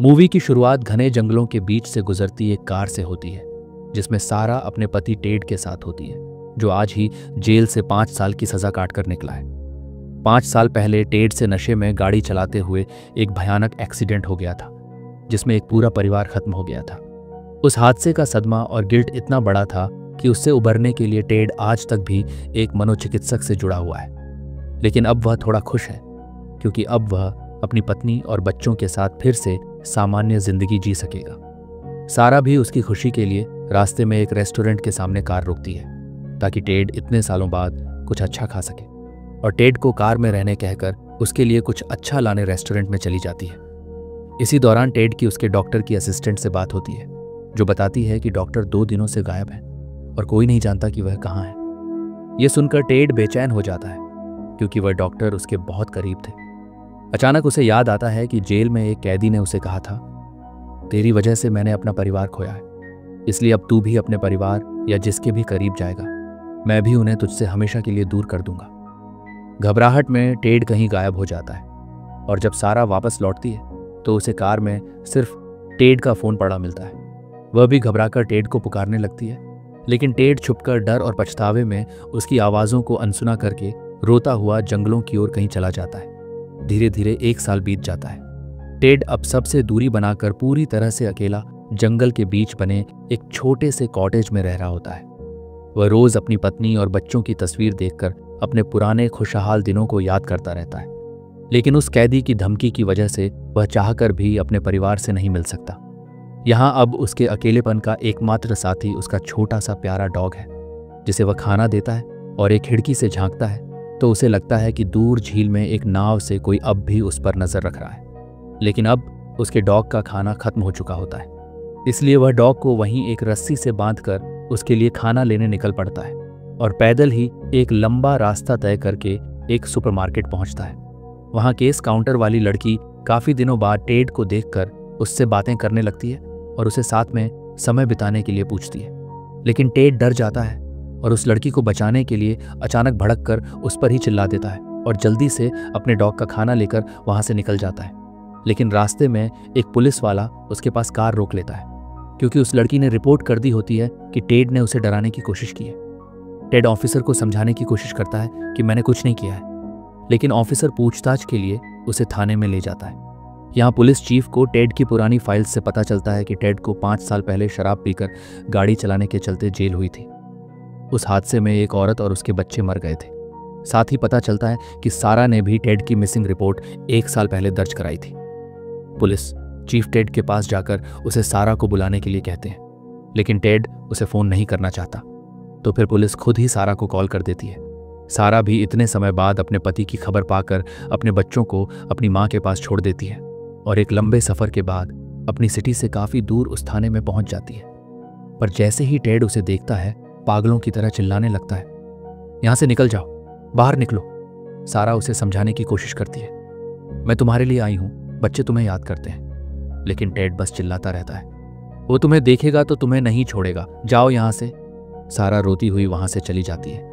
Movie की शुरुआत घने जंगलों के बीच से गुजरती एक कार से होती है, जिसमें सारा अपने पति टेड के साथ होती है, जो आज ही जेल से 5 साल की सजा काट कर निकला है। 5 साल पहले टेड से नशे में गाड़ी चलाते हुए एक भयानक एक्सीडेंट हो गया था, जिसमें एक पूरा परिवार खत्म हो गया था। उस हादसे का सदमा और गिल्ट इतना बड़ा था कि उससे उबरने के लिए टेड आज तक भी एक मनोचिकित्सक से जुड़ा हुआ है। लेकिन अब वह थोड़ा खुश है, क्योंकि अब वह अपनी पत्नी और बच्चों के साथ फिर से सामान्य जिंदगी जी सकेगा। सारा भी उसकी खुशी के लिए रास्ते में एक रेस्टोरेंट के सामने कार रोकती है, ताकि टेड इतने सालों बाद कुछ अच्छा खा सके, और टेड को कार में रहने कहकर उसके लिए कुछ अच्छा लाने रेस्टोरेंट में चली जाती है। इसी दौरान टेड की उसके डॉक्टर की असिस्टेंट से बात होती है, जो बताती है कि डॉक्टर 2 दिनों से गायब है और कोई नहीं जानता कि वह कहाँ है। यह सुनकर टेड बेचैन हो जाता है, क्योंकि वह डॉक्टर उसके बहुत करीब थे। अचानक उसे याद आता है कि जेल में एक कैदी ने उसे कहा था, तेरी वजह से मैंने अपना परिवार खोया है, इसलिए अब तू भी अपने परिवार या जिसके भी करीब जाएगा, मैं भी उन्हें तुझसे हमेशा के लिए दूर कर दूंगा। घबराहट में टेड कहीं गायब हो जाता है, और जब सारा वापस लौटती है तो उसे कार में सिर्फ टेड का फोन पड़ा मिलता है। वह भी घबराकर टेड को पुकारने लगती है, लेकिन टेड छुपकर डर और पछतावे में उसकी आवाज़ों को अनसुना करके रोता हुआ जंगलों की ओर कहीं चला जाता है। धीरे धीरे 1 साल बीत जाता है। टेड अब सबसे दूरी बनाकर पूरी तरह से अकेला जंगल के बीच बने एक छोटे से कॉटेज में रह रहा होता है। वह रोज अपनी पत्नी और बच्चों की तस्वीर देखकर अपने पुराने खुशहाल दिनों को याद करता रहता है, लेकिन उस कैदी की धमकी की वजह से वह चाहकर भी अपने परिवार से नहीं मिल सकता। यहाँ अब उसके अकेलेपन का एकमात्र साथी उसका छोटा सा प्यारा डॉग है, जिसे वह खाना देता है, और एक खिड़की से झांकता है तो उसे लगता है कि दूर झील में एक नाव से कोई अब भी उस पर नजर रख रहा है। लेकिन अब उसके डॉग का खाना खत्म हो चुका होता है, इसलिए वह डॉग को वहीं एक रस्सी से बांधकर उसके लिए खाना लेने निकल पड़ता है, और पैदल ही एक लंबा रास्ता तय करके एक सुपरमार्केट पहुंचता है। वहां केस काउंटर वाली लड़की काफी दिनों बाद टेड को देखकर उससे बातें करने लगती है और उसे साथ में समय बिताने के लिए पूछती है। लेकिन टेड डर जाता है और उस लड़की को बचाने के लिए अचानक भड़क कर उस पर ही चिल्ला देता है और जल्दी से अपने डॉग का खाना लेकर वहां से निकल जाता है। लेकिन रास्ते में एक पुलिस वाला उसके पास कार रोक लेता है, क्योंकि उस लड़की ने रिपोर्ट कर दी होती है कि टेड ने उसे डराने की कोशिश की है। टेड ऑफिसर को समझाने की कोशिश करता है कि मैंने कुछ नहीं किया है, लेकिन ऑफिसर पूछताछ के लिए उसे थाने में ले जाता है। यहाँ पुलिस चीफ को टेड की पुरानी फाइल्स से पता चलता है कि टेड को 5 साल पहले शराब पीकर गाड़ी चलाने के चलते जेल हुई थी। उस हादसे में एक औरत और उसके बच्चे मर गए थे। साथ ही पता चलता है कि सारा ने भी टेड की मिसिंग रिपोर्ट 1 साल पहले दर्ज कराई थी। पुलिस चीफ टेड के पास जाकर उसे सारा को बुलाने के लिए कहते हैं, लेकिन टेड उसे फोन नहीं करना चाहता, तो फिर पुलिस खुद ही सारा को कॉल कर देती है। सारा भी इतने समय बाद अपने पति की खबर पाकर अपने बच्चों को अपनी माँ के पास छोड़ देती है और एक लंबे सफर के बाद अपनी सिटी से काफी दूर उस थाने में पहुंच जाती है। पर जैसे ही टेड उसे देखता है, पागलों की तरह चिल्लाने लगता है, यहां से निकल जाओ, बाहर निकलो। सारा उसे समझाने की कोशिश करती है, मैं तुम्हारे लिए आई हूं, बच्चे तुम्हें याद करते हैं। लेकिन टेड बस चिल्लाता रहता है, वो तुम्हें देखेगा तो तुम्हें नहीं छोड़ेगा, जाओ यहां से। सारा रोती हुई वहां से चली जाती है।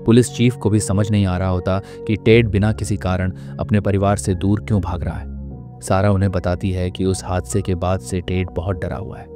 पुलिस चीफ को भी समझ नहीं आ रहा होता कि टेड बिना किसी कारण अपने परिवार से दूर क्यों भाग रहा है। सारा उन्हें बताती है कि उस हादसे के बाद से टेड बहुत डरा हुआ है।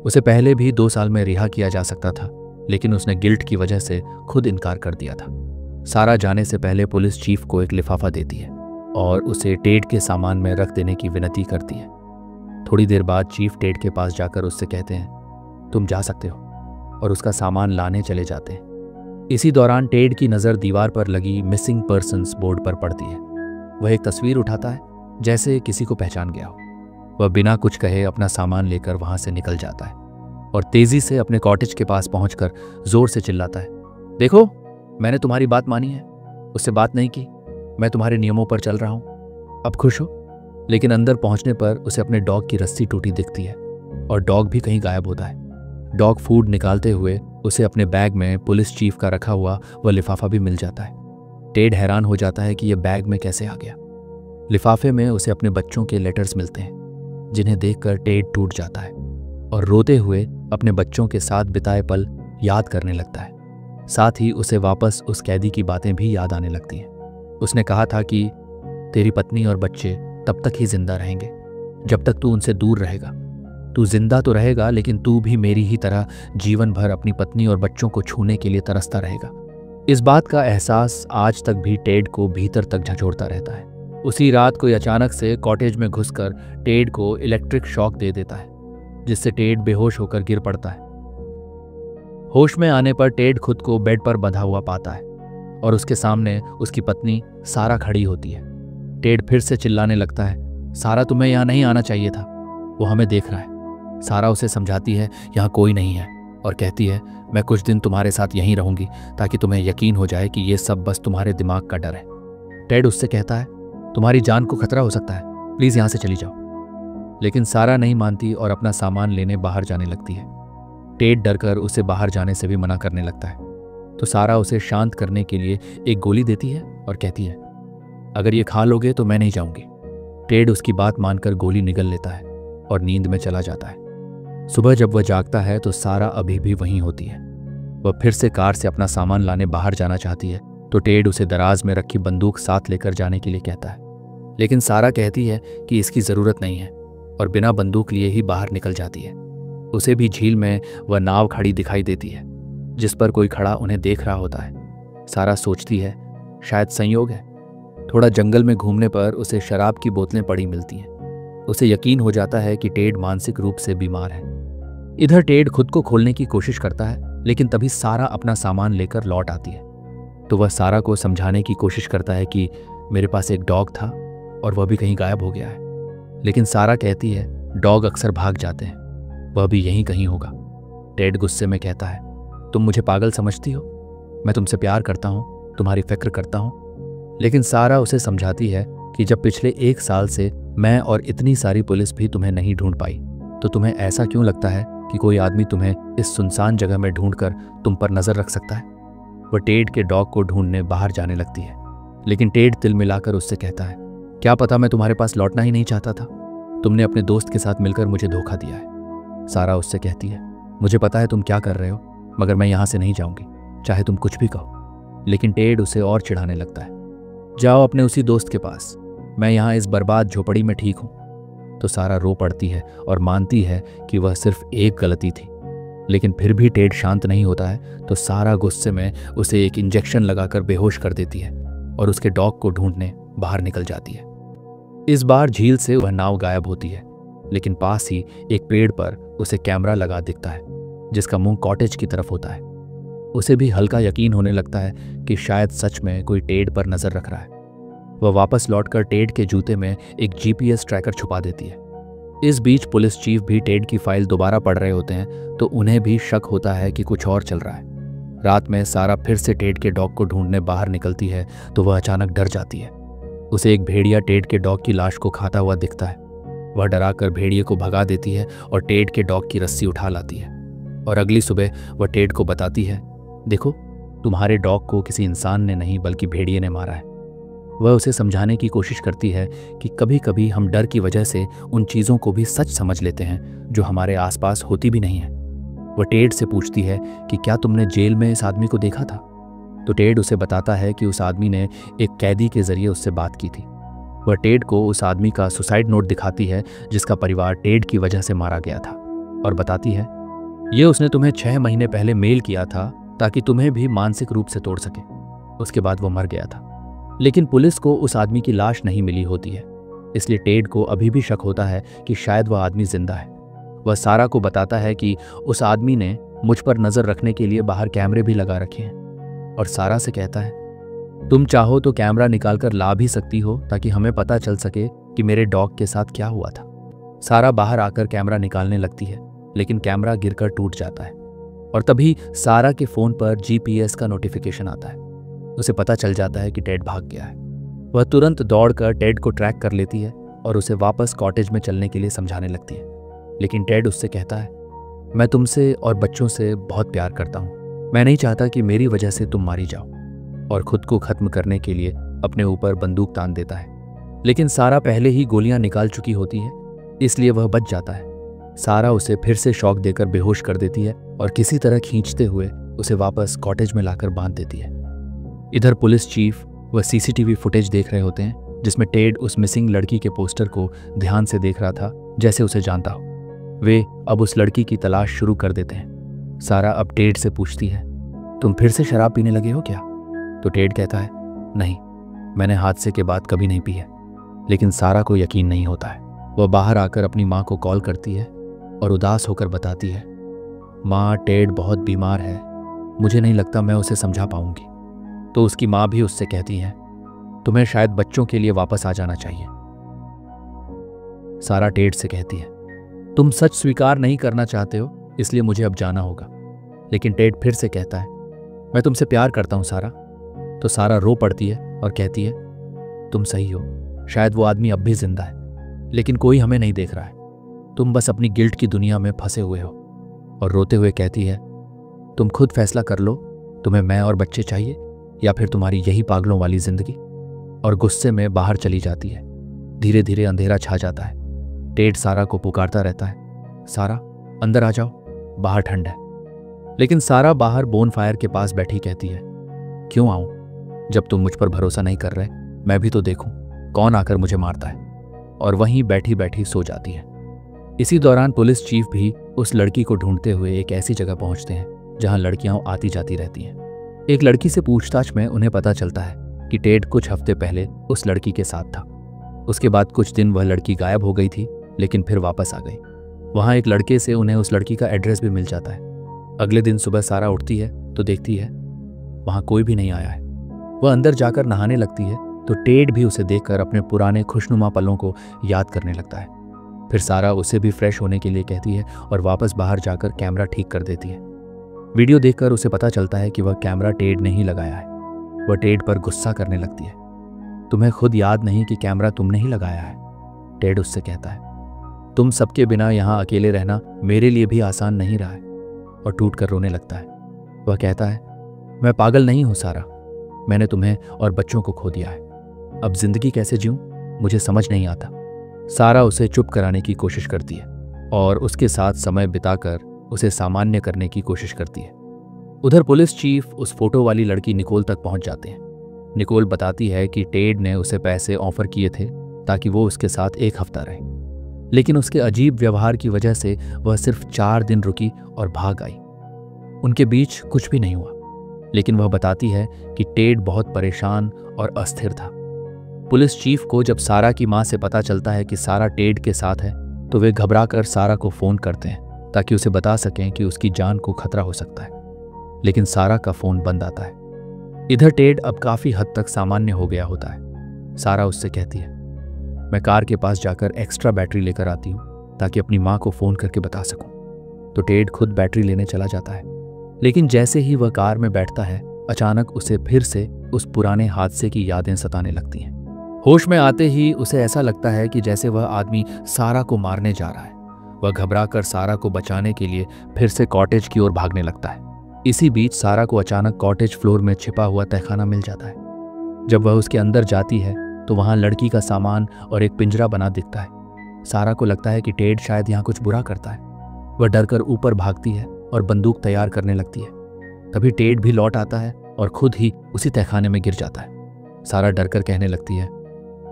उसे पहले भी 2 साल में रिहा किया जा सकता था, लेकिन उसने गिल्ट की वजह से खुद इनकार कर दिया था। सारा जाने से पहले पुलिस चीफ को एक लिफाफा देती है और उसे टेड के सामान में रख देने की विनती करती है। थोड़ी देर बाद चीफ टेड के पास जाकर उससे कहते हैं, तुम जा सकते हो, और उसका सामान लाने चले जाते हैं। इसी दौरान टेड की नज़र दीवार पर लगी मिसिंग पर्सन्स बोर्ड पर पड़ती है। वह एक तस्वीर उठाता है, जैसे किसी को पहचान गया हो। वह बिना कुछ कहे अपना सामान लेकर वहां से निकल जाता है और तेजी से अपने कॉटेज के पास पहुंचकर जोर से चिल्लाता है, देखो, मैंने तुम्हारी बात मानी है, उससे बात नहीं की, मैं तुम्हारे नियमों पर चल रहा हूं, अब खुश हो। लेकिन अंदर पहुंचने पर उसे अपने डॉग की रस्सी टूटी दिखती है और डॉग भी कहीं गायब होता है। डॉग फूड निकालते हुए उसे अपने बैग में पुलिस चीफ का रखा हुआ वह लिफाफा भी मिल जाता है। टेड हैरान हो जाता है कि यह बैग में कैसे आ गया। लिफाफे में उसे अपने बच्चों के लेटर्स मिलते हैं, जिन्हें देखकर टेड टूट जाता है और रोते हुए अपने बच्चों के साथ बिताए पल याद करने लगता है। साथ ही उसे वापस उस कैदी की बातें भी याद आने लगती हैं। उसने कहा था कि तेरी पत्नी और बच्चे तब तक ही जिंदा रहेंगे जब तक तू उनसे दूर रहेगा। तू जिंदा तो रहेगा, लेकिन तू भी मेरी ही तरह जीवन भर अपनी पत्नी और बच्चों को छूने के लिए तरसता रहेगा। इस बात का एहसास आज तक भी टेड को भीतर तक झंझोड़ता रहता है। उसी रात कोई अचानक से कॉटेज में घुसकर टेड को इलेक्ट्रिक शॉक दे देता है, जिससे टेड बेहोश होकर गिर पड़ता है। होश में आने पर टेड खुद को बेड पर बंधा हुआ पाता है और उसके सामने उसकी पत्नी सारा खड़ी होती है। टेड फिर से चिल्लाने लगता है, सारा, तुम्हें यहाँ नहीं आना चाहिए था, वो हमें देख रहा है। सारा उसे समझाती है यहाँ कोई नहीं है और कहती है, मैं कुछ दिन तुम्हारे साथ यहीं रहूंगी ताकि तुम्हें यकीन हो जाए कि ये सब बस तुम्हारे दिमाग का डर है। टेड उससे कहता है, तुम्हारी जान को खतरा हो सकता है, प्लीज यहाँ से चली जाओ। लेकिन सारा नहीं मानती और अपना सामान लेने बाहर जाने लगती है। टेड डरकर उसे बाहर जाने से भी मना करने लगता है, तो सारा उसे शांत करने के लिए एक गोली देती है और कहती है, अगर ये खा लोगे तो मैं नहीं जाऊंगी। टेड उसकी बात मानकर गोली निगल लेता है और नींद में चला जाता है। सुबह जब वह जागता है तो सारा अभी भी वहीं होती है। वह फिर से कार से अपना सामान लाने बाहर जाना चाहती है, तो टेड उसे दराज में रखी बंदूक साथ लेकर जाने के लिए कहता है, लेकिन सारा कहती है कि इसकी ज़रूरत नहीं है और बिना बंदूक लिए ही बाहर निकल जाती है। उसे भी झील में वह नाव खड़ी दिखाई देती है, जिस पर कोई खड़ा उन्हें देख रहा होता है। सारा सोचती है, शायद संयोग है। थोड़ा जंगल में घूमने पर उसे शराब की बोतलें पड़ी मिलती हैं। उसे यकीन हो जाता है कि टेड मानसिक रूप से बीमार है। इधर टेड खुद को खोलने की कोशिश करता है, लेकिन तभी सारा अपना सामान लेकर लौट आती है। तो वह सारा को समझाने की कोशिश करता है कि मेरे पास एक डॉग था और वह भी कहीं गायब हो गया है। लेकिन सारा कहती है, डॉग अक्सर भाग जाते हैं, वह भी यहीं कहीं होगा। टेड गुस्से में कहता है, तुम मुझे पागल समझती हो? मैं तुमसे प्यार करता हूँ, तुम्हारी फिक्र करता हूँ। लेकिन सारा उसे समझाती है कि जब पिछले 1 साल से मैं और इतनी सारी पुलिस भी तुम्हें नहीं ढूंढ पाई, तो तुम्हें ऐसा क्यों लगता है कि कोई आदमी तुम्हें इस सुनसान जगह में ढूंढकर तुम पर नजर रख सकता है? वह टेड के डॉग को ढूंढने बाहर जाने लगती है, लेकिन टेड तिल मिलाकर उससे कहता है, क्या पता मैं तुम्हारे पास लौटना ही नहीं चाहता था, तुमने अपने दोस्त के साथ मिलकर मुझे धोखा दिया है। सारा उससे कहती है, मुझे पता है तुम क्या कर रहे हो, मगर मैं यहाँ से नहीं जाऊंगी, चाहे तुम कुछ भी कहो। लेकिन टेड उसे और चिढ़ाने लगता है, जाओ अपने उसी दोस्त के पास, मैं यहाँ इस बर्बाद झोपड़ी में ठीक हूँ। तो सारा रो पड़ती है और मानती है कि वह सिर्फ एक गलती थी। लेकिन फिर भी टेड शांत नहीं होता है, तो सारा गुस्से में उसे एक इंजेक्शन लगाकर बेहोश कर देती है और उसके डॉग को ढूंढने बाहर निकल जाती है। इस बार झील से वह नाव गायब होती है, लेकिन पास ही एक पेड़ पर उसे कैमरा लगा दिखता है, जिसका मुंह कॉटेज की तरफ होता है। उसे भी हल्का यकीन होने लगता है कि शायद सच में कोई टेड पर नजर रख रहा है। वह वापस लौटकर टेड के जूते में एक जीपीएस ट्रैकर छुपा देती है। इस बीच पुलिस चीफ भी टेड की फाइल दोबारा पढ़ रहे होते हैं, तो उन्हें भी शक होता है कि कुछ और चल रहा है। रात में सारा फिर से टेड के डॉग को ढूंढने बाहर निकलती है, तो वह अचानक डर जाती है। उसे एक भेड़िया टेड के डॉग की लाश को खाता हुआ दिखता है। वह डराकर भेड़िए को भगा देती है और टेड के डॉग की रस्सी उठा लाती है। और अगली सुबह वह टेड को बताती है, देखो, तुम्हारे डॉग को किसी इंसान ने नहीं बल्कि भेड़िए ने मारा है। वह उसे समझाने की कोशिश करती है कि कभी कभी हम डर की वजह से उन चीज़ों को भी सच समझ लेते हैं जो हमारे आसपास होती भी नहीं है। वह टेड से पूछती है कि क्या तुमने जेल में इस आदमी को देखा था? तो टेड उसे बताता है कि उस आदमी ने एक कैदी के जरिए उससे बात की थी। वह टेड को उस आदमी का सुसाइड नोट दिखाती है, जिसका परिवार टेड की वजह से मारा गया था, और बताती है, ये उसने तुम्हें 6 महीने पहले मेल किया था ताकि तुम्हें भी मानसिक रूप से तोड़ सके। उसके बाद वो मर गया था। लेकिन पुलिस को उस आदमी की लाश नहीं मिली होती है, इसलिए टेड को अभी भी शक होता है कि शायद वह आदमी जिंदा है। वह सारा को बताता है कि उस आदमी ने मुझ पर नजर रखने के लिए बाहर कैमरे भी लगा रखे हैं, और सारा से कहता है, तुम चाहो तो कैमरा निकालकर ला भी सकती हो ताकि हमें पता चल सके कि मेरे डॉग के साथ क्या हुआ था। सारा बाहर आकर कैमरा निकालने लगती है, लेकिन कैमरा गिरकर टूट जाता है, और तभी सारा के फोन पर जीपीएस का नोटिफिकेशन आता है। उसे पता चल जाता है कि टेड भाग गया है। वह तुरंत दौड़कर टेड को ट्रैक कर लेती है और उसे वापस कॉटेज में चलने के लिए समझाने लगती है। लेकिन टेड उससे कहता है, मैं तुमसे और बच्चों से बहुत प्यार करता हूँ, मैं नहीं चाहता कि मेरी वजह से तुम मारी जाओ, और खुद को खत्म करने के लिए अपने ऊपर बंदूक तान देता है। लेकिन सारा पहले ही गोलियां निकाल चुकी होती है, इसलिए वह बच जाता है। सारा उसे फिर से शॉक देकर बेहोश कर देती है और किसी तरह खींचते हुए उसे वापस कॉटेज में लाकर बांध देती है। इधर पुलिस चीफ वह सीसीटीवी फुटेज देख रहे होते हैं, जिसमें टेड उस मिसिंग लड़की के पोस्टर को ध्यान से देख रहा था, जैसे उसे जानता हो। वे अब उस लड़की की तलाश शुरू कर देते हैं। सारा अब टेड से पूछती है, तुम फिर से शराब पीने लगे हो क्या? तो टेड कहता है, नहीं, मैंने हादसे के बाद कभी नहीं पी है। लेकिन सारा को यकीन नहीं होता है। वह बाहर आकर अपनी माँ को कॉल करती है और उदास होकर बताती है, माँ, टेड बहुत बीमार है, मुझे नहीं लगता मैं उसे समझा पाऊंगी। तो उसकी माँ भी उससे कहती है, तुम्हें शायद बच्चों के लिए वापस आ जाना चाहिए। सारा टेड से कहती है, तुम सच स्वीकार नहीं करना चाहते हो, इसलिए मुझे अब जाना होगा। लेकिन टेड फिर से कहता है, मैं तुमसे प्यार करता हूं सारा। तो सारा रो पड़ती है और कहती है, तुम सही हो, शायद वो आदमी अब भी जिंदा है, लेकिन कोई हमें नहीं देख रहा है। तुम बस अपनी गिल्ट की दुनिया में फंसे हुए हो। और रोते हुए कहती है, तुम खुद फैसला कर लो, तुम्हें मैं और बच्चे चाहिए या फिर तुम्हारी यही पागलों वाली जिंदगी। और गुस्से में बाहर चली जाती है। धीरे धीरे अंधेरा छा जाता है। टेड सारा को पुकारता रहता है, सारा अंदर आ जाओ, बाहर ठंड है। लेकिन सारा बाहर बोन फायर के पास बैठी कहती है, क्यों आऊं? जब तुम मुझ पर भरोसा नहीं कर रहे, मैं भी तो देखूं कौन आकर मुझे मारता है। और वहीं बैठी बैठी सो जाती है। इसी दौरान पुलिस चीफ भी उस लड़की को ढूंढते हुए एक ऐसी जगह पहुंचते हैं जहां लड़कियां आती जाती रहती हैं। एक लड़की से पूछताछ में उन्हें पता चलता है कि टेड कुछ हफ्ते पहले उस लड़की के साथ था। उसके बाद कुछ दिन वह लड़की गायब हो गई थी, लेकिन फिर वापस आ गई। वहां एक लड़के से उन्हें उस लड़की का एड्रेस भी मिल जाता है। अगले दिन सुबह सारा उठती है तो देखती है वहां कोई भी नहीं आया है। वह अंदर जाकर नहाने लगती है तो टेड भी उसे देखकर अपने पुराने खुशनुमा पलों को याद करने लगता है। फिर सारा उसे भी फ्रेश होने के लिए कहती है और वापस बाहर जाकर कैमरा ठीक कर देती है। वीडियो देखकर उसे पता चलता है कि वह कैमरा टेड ने ही लगाया है। वह टेड पर गुस्सा करने लगती है, तुम्हें खुद याद नहीं कि कैमरा तुमने ही लगाया है? टेड उससे कहता है, तुम सबके बिना यहाँ अकेले रहना मेरे लिए भी आसान नहीं रहा है। और टूट कर रोने लगता है। वह कहता है, मैं पागल नहीं हूँ सारा, मैंने तुम्हें और बच्चों को खो दिया है। अब जिंदगी कैसे जीऊं मुझे समझ नहीं आता। सारा उसे चुप कराने की कोशिश करती है और उसके साथ समय बिताकर उसे सामान्य करने की कोशिश करती है। उधर पुलिस चीफ उस फोटो वाली लड़की निकोल तक पहुंच जाते हैं। निकोल बताती है कि टेड ने उसे पैसे ऑफर किए थे ताकि वो उसके साथ एक हफ्ता रहे, लेकिन उसके अजीब व्यवहार की वजह से वह सिर्फ 4 दिन रुकी और भाग आई। उनके बीच कुछ भी नहीं हुआ, लेकिन वह बताती है कि टेड बहुत परेशान और अस्थिर था। पुलिस चीफ को जब सारा की मां से पता चलता है कि सारा टेड के साथ है तो वे घबराकर सारा को फोन करते हैं ताकि उसे बता सकें कि उसकी जान को खतरा हो सकता है। लेकिन सारा का फोन बंद आता है। इधर टेड अब काफी हद तक सामान्य हो गया होता है। सारा उससे कहती है, मैं कार के पास जाकर एक्स्ट्रा बैटरी लेकर आती हूँ ताकि अपनी माँ को फोन करके बता सकूं। तो टेड खुद बैटरी लेने चला जाता है, लेकिन जैसे ही वह कार में बैठता है अचानक उसे फिर से उस पुराने हादसे की यादें सताने लगती हैं। होश में आते ही उसे ऐसा लगता है कि जैसे वह आदमी सारा को मारने जा रहा है। वह घबराकर सारा को बचाने के लिए फिर से कॉटेज की ओर भागने लगता है। इसी बीच सारा को अचानक कॉटेज फ्लोर में छिपा हुआ तहखाना मिल जाता है। जब वह उसके अंदर जाती है तो वहां लड़की का सामान और एक पिंजरा बना दिखता है। सारा को लगता है कि टेड शायद यहाँ कुछ बुरा करता है। वह डरकर ऊपर भागती है और बंदूक तैयार करने लगती है। तभी टेड भी लौट आता है और खुद ही उसी तहखाने में गिर जाता है। सारा डरकर कहने लगती है,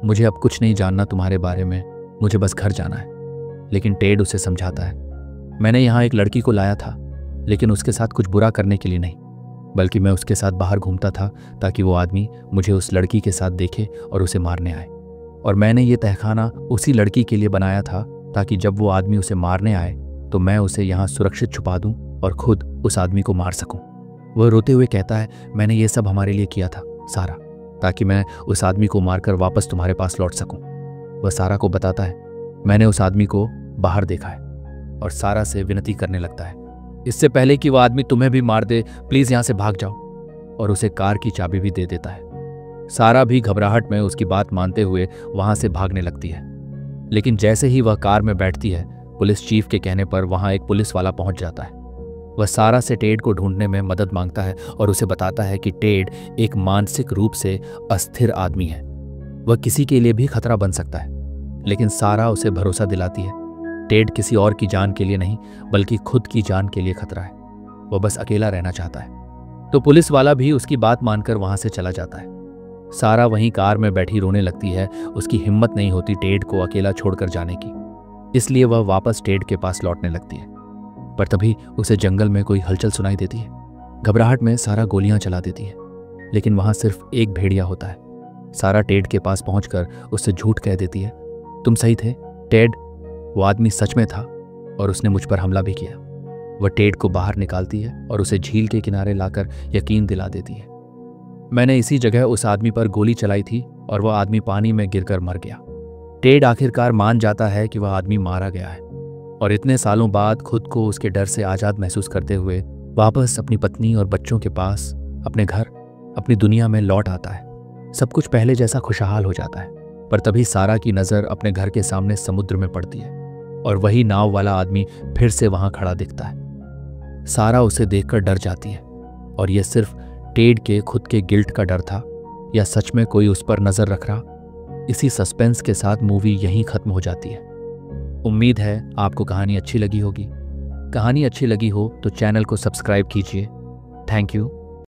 मुझे अब कुछ नहीं जानना तुम्हारे बारे में, मुझे बस घर जाना है। लेकिन टेड उसे समझाता है, मैंने यहाँ एक लड़की को लाया था, लेकिन उसके साथ कुछ बुरा करने के लिए नहीं, बल्कि मैं उसके साथ बाहर घूमता था ताकि वो आदमी मुझे उस लड़की के साथ देखे और उसे मारने आए। और मैंने ये तहखाना उसी लड़की के लिए बनाया था ताकि जब वो आदमी उसे मारने आए तो मैं उसे यहाँ सुरक्षित छुपा दूं और खुद उस आदमी को मार सकूं। वह रोते हुए कहता है, मैंने ये सब हमारे लिए किया था सारा, ताकि मैं उस आदमी को मारकर वापस तुम्हारे पास लौट सकूं। वह सारा को बताता है, मैंने उस आदमी को बाहर देखा है, और सारा से विनती करने लगता है, इससे पहले कि वह आदमी तुम्हें भी मार दे, प्लीज यहां से भाग जाओ। और उसे कार की चाबी भी दे देता है। सारा भी घबराहट में उसकी बात मानते हुए वहां से भागने लगती है। लेकिन जैसे ही वह कार में बैठती है, पुलिस चीफ के कहने पर वहां एक पुलिस वाला पहुंच जाता है। वह सारा से टेड को ढूंढने में मदद मांगता है और उसे बताता है कि टेड एक मानसिक रूप से अस्थिर आदमी है, वह किसी के लिए भी खतरा बन सकता है। लेकिन सारा उसे भरोसा दिलाती है, टेड किसी और की जान के लिए नहीं बल्कि खुद की जान के लिए खतरा है, वह बस अकेला रहना चाहता है। तो पुलिस वाला भी उसकी बात मानकर वहां से चला जाता है। सारा वहीं कार में बैठी रोने लगती है। उसकी हिम्मत नहीं होती टेड को अकेला छोड़कर जाने की, इसलिए वह वापस टेड के पास लौटने लगती है। पर तभी उसे जंगल में कोई हलचल सुनाई देती है। घबराहट में सारा गोलियां चला देती है, लेकिन वहां सिर्फ एक भेड़िया होता है। सारा टेड के पास पहुंचकर उससे झूठ कह देती है, तुम सही थे टेड, वो आदमी सच में था और उसने मुझ पर हमला भी किया। वह टेड को बाहर निकालती है और उसे झील के किनारे लाकर यकीन दिला देती है, मैंने इसी जगह उस आदमी पर गोली चलाई थी और वह आदमी पानी में गिरकर मर गया। टेड आखिरकार मान जाता है कि वह आदमी मारा गया है और इतने सालों बाद खुद को उसके डर से आज़ाद महसूस करते हुए वापस अपनी पत्नी और बच्चों के पास, अपने घर, अपनी दुनिया में लौट आता है। सब कुछ पहले जैसा खुशहाल हो जाता है। पर तभी सारा की नज़र अपने घर के सामने समुद्र में पड़ती है और वही नाव वाला आदमी फिर से वहां खड़ा दिखता है। सारा उसे देखकर डर जाती है और यह सिर्फ टेड के खुद के गिल्ट का डर था या सच में कोई उस पर नजर रख रहा। इसी सस्पेंस के साथ मूवी यहीं खत्म हो जाती है। उम्मीद है आपको कहानी अच्छी लगी होगी। कहानी अच्छी लगी हो तो चैनल को सब्सक्राइब कीजिए। Thank you.